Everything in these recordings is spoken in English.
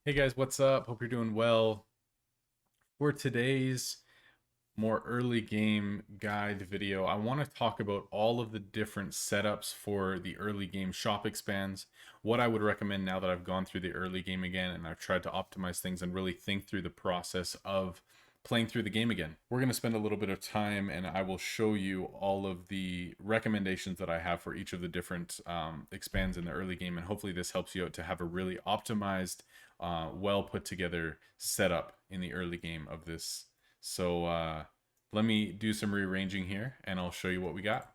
Hey guys, what's up? Hope you're doing well. For today's more early game guide video, I want to talk about all of the different setups for the early game shop expands, what I would recommend now that I've gone through the early game again and I've tried to optimize things and really think through the process of playing through the game again. We're going to spend a little bit of time and I will show you all of the recommendations that I have for each of the different expands in the early game, and hopefully this helps you out to have a really optimized, well put together setup in the early game of this. So let me do some rearranging here and I'll show you what we got.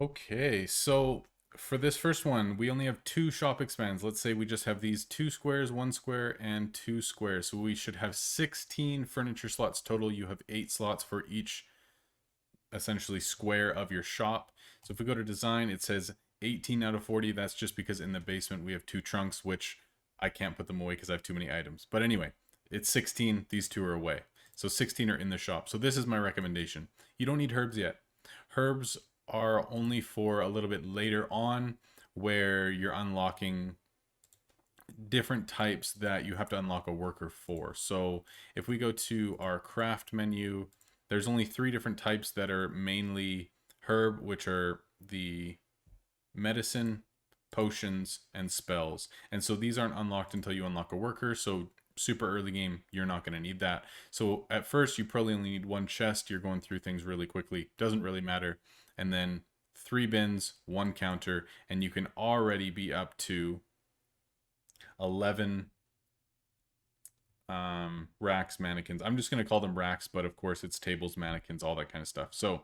Okay, so for this first one, we only have two shop expands. Let's say we just have these two squares, one square, and two squares. So we should have 16 furniture slots total. You have 8 slots for each essentially square of your shop. So if we go to design, it says 18 out of 40. That's just because in the basement we have two trunks, which I can't put them away because I have too many items. But anyway, it's 16. These two are away. So 16 are in the shop. So this is my recommendation. You don't need herbs yet. Herbs are only for a little bit later on where you're unlocking different types that you have to unlock a worker for. So if we go to our craft menu, there's only 3 different types that are mainly herb, which are the medicine, potions, and spells. And so these aren't unlocked until you unlock a worker. So super early game, you're not going to need that. So at first, you probably only need one chest. You're going through things really quickly. Doesn't really matter. And then 3 bins, 1 counter, and you can already be up to 11 racks, mannequins. I'm just going to call them racks, but of course it's tables, mannequins, all that kind of stuff. So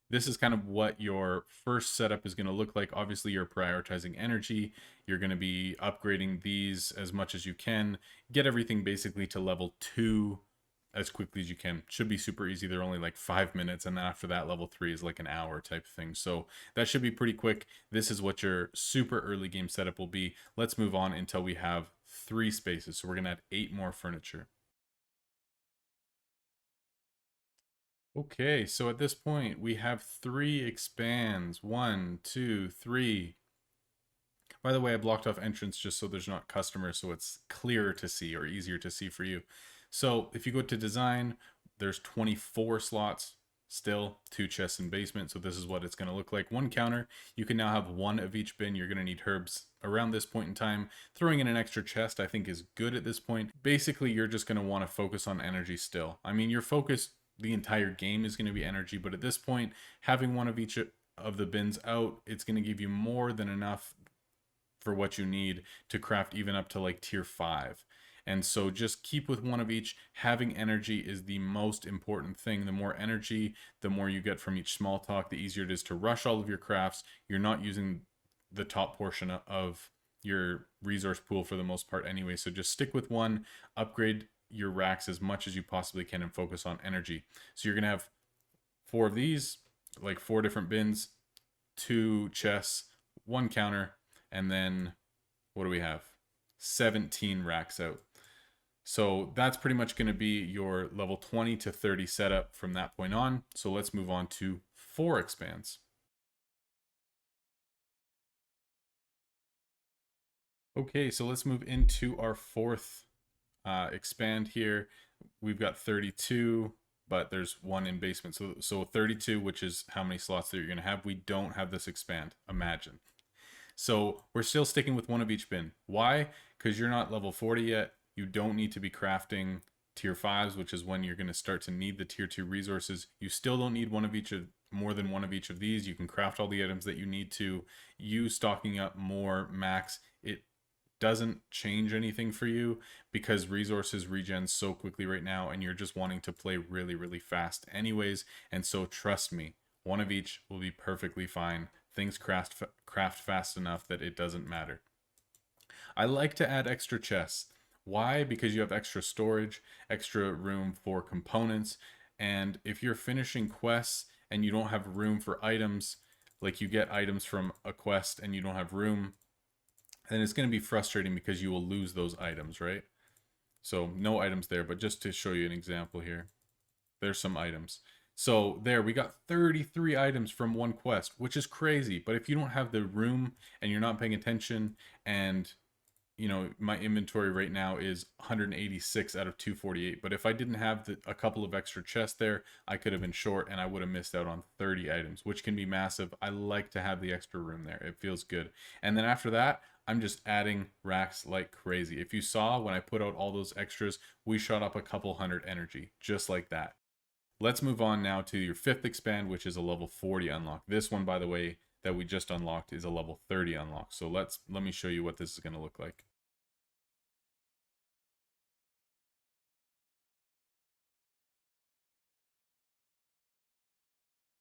this is kind of what your first setup is going to look like. Obviously, you're prioritizing energy. You're going to be upgrading these as much as you can. Get everything basically to level 2 as quickly as you can. Should be super easy. They're only like 5 minutes, and then after that, level 3 is like an hour type thing. So that should be pretty quick. This is what your super early game setup will be. Let's move on until we have 3 spaces. So we're going to add 8 more furniture. Okay, so at this point we have 3 expands. One, two, three. By the way, I blocked off entrance just so there's not customers, so it's clearer to see or easier to see for you. So if you go to design, there's 24 slots still, 2 chests and basement. So this is what it's going to look like. 1 counter. You can now have 1 of each bin. You're going to need herbs around this point in time. Throwing in an extra chest I think is good at this point. Basically, you're just going to want to focus on energy still. I mean, your focus the entire game is going to be energy, but at this point, having 1 of each of the bins out, it's going to give you more than enough for what you need to craft even up to like tier 5. And so just keep with 1 of each. Having energy is the most important thing. The more energy, the more you get from each small talk, the easier it is to rush all of your crafts. You're not using the top portion of your resource pool for the most part anyway. So just stick with 1, upgrade your racks as much as you possibly can, and focus on energy. So you're going to have 4 of these, like 4 different bins, 2 chests, 1 counter, and then what do we have? 17 racks out. So that's pretty much going to be your level 20 to 30 setup from that point on. So let's move on to 4 expands. Okay, so let's move into our 4th expand here. We've got 32, but there's 1 in basement. So 32, which is how many slots that you're going to have. We don't have this expand. Imagine. So we're still sticking with 1 of each bin. Why? Because you're not level 40 yet. You don't need to be crafting tier 5s, which is when you're going to start to need the tier 2 resources. You still don't need more than 1 of each of these. You can craft all the items that you need to. You stocking up more max, it doesn't change anything for you because resources regen so quickly right now and you're just wanting to play really, really fast anyways. And so trust me, 1 of each will be perfectly fine. Things craft fast enough that it doesn't matter. I like to add extra chests. Why? Because you have extra storage, extra room for components, and if you're finishing quests and you don't have room for items, like you get items from a quest and you don't have room, then it's going to be frustrating because you will lose those items, right? So no items there, but just to show you an example here, there's some items. So there, we got 33 items from 1 quest, which is crazy. But if you don't have the room and you're not paying attention and you know, my inventory right now is 186 out of 248. But if I didn't have a couple of extra chests there, I could have been short and I would have missed out on 30 items, which can be massive. I like to have the extra room there. It feels good. And then after that, I'm just adding racks like crazy. If you saw when I put out all those extras, we shot up a couple hundred energy, just like that. Let's move on now to your 5th expand, which is a level 40 unlock. This one, by the way, that we just unlocked is a level 30 unlock. So let me show you what this is going to look like.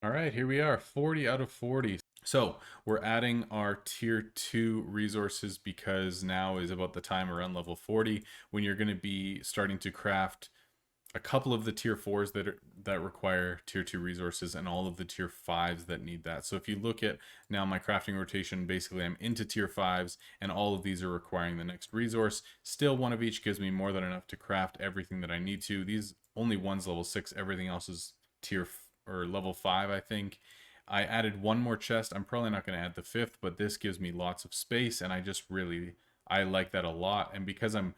All right, here we are, 40 out of 40. So we're adding our tier 2 resources because now is about the time around level 40 when you're going to be starting to craft a couple of the tier 4s that require tier 2 resources and all of the tier 5s that need that. So if you look at now my crafting rotation, basically I'm into tier 5s and all of these are requiring the next resource. Still, one of each gives me more than enough to craft everything that I need to. These only one's level 6, everything else is tier or level 5, I think. I added one more chest. I'm probably not going to add the 5th, but this gives me lots of space and I like that a lot. And because I'm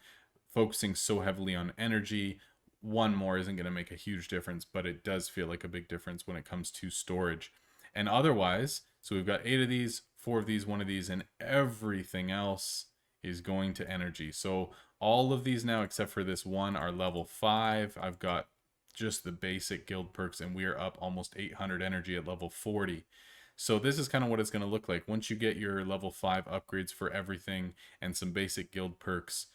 focusing so heavily on energy, one more isn't going to make a huge difference, but it does feel like a big difference when it comes to storage. And otherwise, so we've got 8 of these, 4 of these, 1 of these, and everything else is going to energy. So all of these now, except for this one, are level 5. I've got just the basic guild perks, and we are up almost 800 energy at level 40. So this is kind of what it's going to look like. Once you get your level 5 upgrades for everything and some basic guild perks,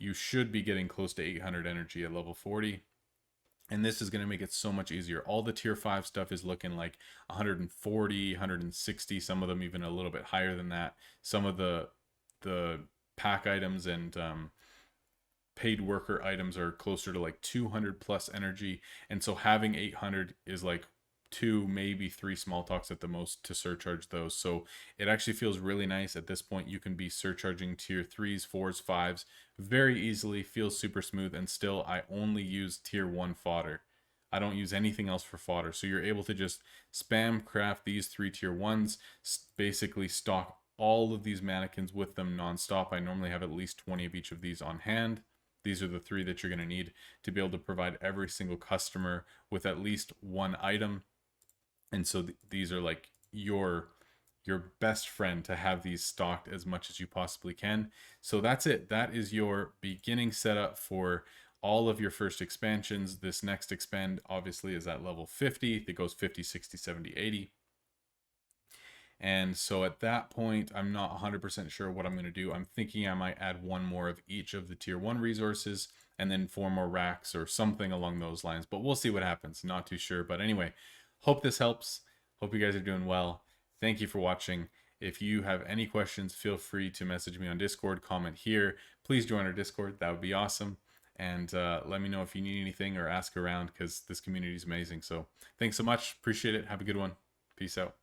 you should be getting close to 800 energy at level 40. And this is going to make it so much easier. All the tier 5 stuff is looking like 140, 160, some of them even a little bit higher than that. Some of the pack items and paid worker items are closer to like 200 plus energy. And so having 800 is like 2, maybe 3 small talks at the most to surcharge those. So it actually feels really nice. At this point, you can be surcharging tier 3s, 4s, 5s very easily, feels super smooth, and still I only use tier 1 fodder. I don't use anything else for fodder. So you're able to just spam craft these 3 tier 1s, basically stock all of these mannequins with them nonstop. I normally have at least 20 of each of these on hand. These are the 3 that you're going to need to be able to provide every single customer with at least one item. And so these are like your best friend to have these stocked as much as you possibly can. So that's it. That is your beginning setup for all of your first expansions. This next expand obviously is at level 50. It goes 50, 60, 70, 80. And so at that point, I'm not 100% sure what I'm going to do. I'm thinking I might add one more of each of the tier 1 resources and then 4 more racks or something along those lines. But we'll see what happens. Not too sure. But anyway, hope this helps. Hope you guys are doing well. Thank you for watching. If you have any questions, feel free to message me on Discord, comment here. Please join our Discord. That would be awesome. And let me know if you need anything or ask around because this community is amazing. So thanks so much. Appreciate it. Have a good one. Peace out.